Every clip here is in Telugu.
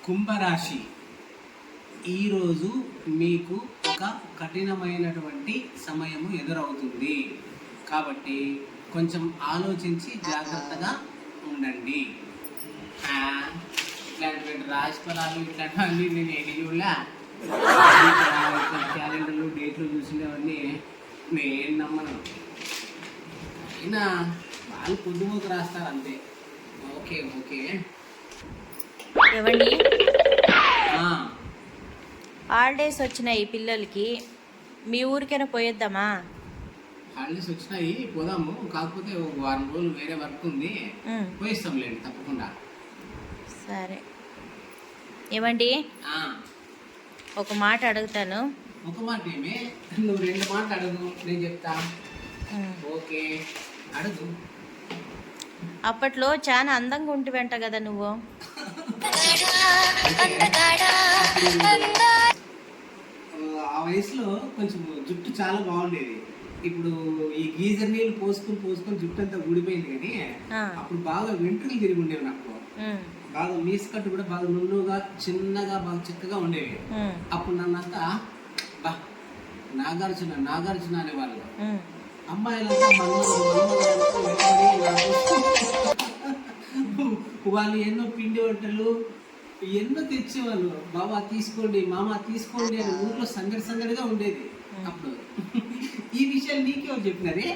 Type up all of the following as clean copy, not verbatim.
కుంభరాశి ఈరోజు మీకు ఒక కఠినమైనటువంటి సమయము ఎదురవుతుంది కాబట్టి కొంచెం ఆలోచించి జాగ్రత్తగా ఉండండి. ఇట్లాంటి రాశి ఫలాలు ఇట్లాంటివన్నీ నేను ఎడియూలా క్యాలెండర్లు డేట్లు చూసినవన్నీ నేను నమ్మను. అయినా వాళ్ళు పొద్దుమోకు రాస్తారు అంతే. ఓకే ఓకే ఏవండి, హాలిడేస్ వచ్చినాయి పిల్లలకి, మీ ఊరికైనా పోయేద్దామా? హాలిడేస్ వచ్చినాయి, పోదాము. కాకపోతే ఒక వారం రోజులు వేరే వర్క్ ఉంది, పోయిస్తాంలేండి తప్పకుండా. సరే. ఏమండి, ఒక మాట అడుగుతాను. ఒక మాట ఏమి, నువ్వు 2 మాటలు అడుగు, నేను చెప్తా. ఓకే అడుగు. అప్పట్లో చాలా అందంగా ఉంటివంట కదా నువ్వు. ఆ వయసులో కొంచెం జుట్టు చాలా బాగుండేది. ఇప్పుడు ఈ గీజర్ నీళ్ళు పోసుకొని జుట్టు అంతా ఊడిపోయింది. కానీ అప్పుడు బాగా వెంట్రుకలు తిరిగి ఉండేవి. నాకు బాగా మీసుకట్టు కూడా బాగా నున్నుగా చిన్నగా బాగా చిక్కగా ఉండేవి. అప్పుడు నన్నంతా నాగార్జున అనేవాళ్ళు. అమ్మాయిలంతా వాళ్ళు ఎన్నో పిండి వంటలు ఎన్నో తెచ్చేవాళ్ళు. బాబా తీసుకోండి, మామ తీసుకోండి అని ఊర్లో సందడిగా ఉండేది అప్పుడు. ఈ విషయాలు నీకెవరు చెప్పినారే?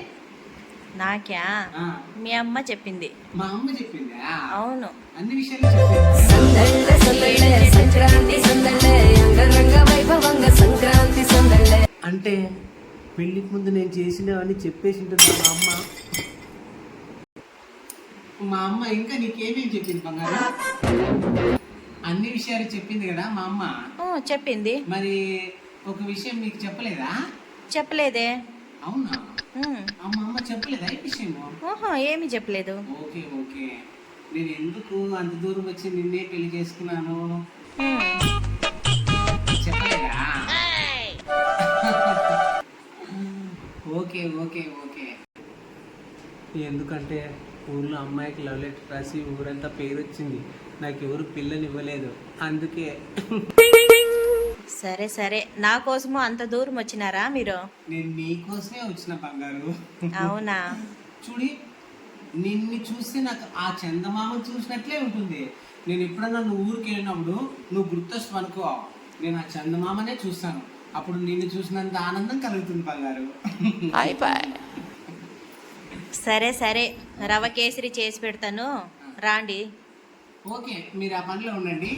నాకా? మీ అమ్మ చెప్పింది. మా అమ్మ చెప్పింది? అవును, అన్ని విషయాలు చెప్పింది. అంటే పెళ్లికి ముందు నేను చేసినవన్నీ చెప్పేసి ఉంటుంది మా అమ్మ. ఇంకా నీకేమేమి చెప్పింది బంగారు? అన్ని విషయాలు చెప్పింది కదా మా అమ్మ. చెప్పింది. మరి ఒక విషయం నీకు చెప్పలేదా? చెప్పలేదే. అవునా? మా అమ్మ చెప్పలేదా ఈ విషయము? ఏమి చెప్పలేదు. Okay okay. నేను ఎందుకు అంత దూరం వచ్చి నిన్నే పెళ్లి చేసుకున్నాను చెప్పలేదా? Okay okay okay. ఎందుకంటే ఊళ్ళో అమ్మాయికి లవ్ లెటర్ రాసి ఊరంతా పేరు వచ్చింది. నాకు ఎవరు పిల్లని ఇవ్వలేదు, అందుకే. సరే సరే, నా కోసము అంత దూరం వచ్చినారా మీరు? నేను నీ కోసమే వచ్చిన బంగారు. అవునా? చూడి, నిన్ను చూస్తే నాకు ఆ చందమామ చూసినట్లే ఉంటుంది. నేను ఎప్పుడన్నా నువ్వు ఊరికి వెళ్ళినప్పుడు నువ్వు గుర్తొస్తావు అనుకో, నేను ఆ చందమామనే చూస్తాను. అప్పుడు నిన్ను చూసినంత ఆనందం కలుగుతుంది బంగారు. సరే సరే, రవ కేసరి చేసి పెడతాను, రాండి. ఓకే, మీరు ఆ పనిలో ఉండండి.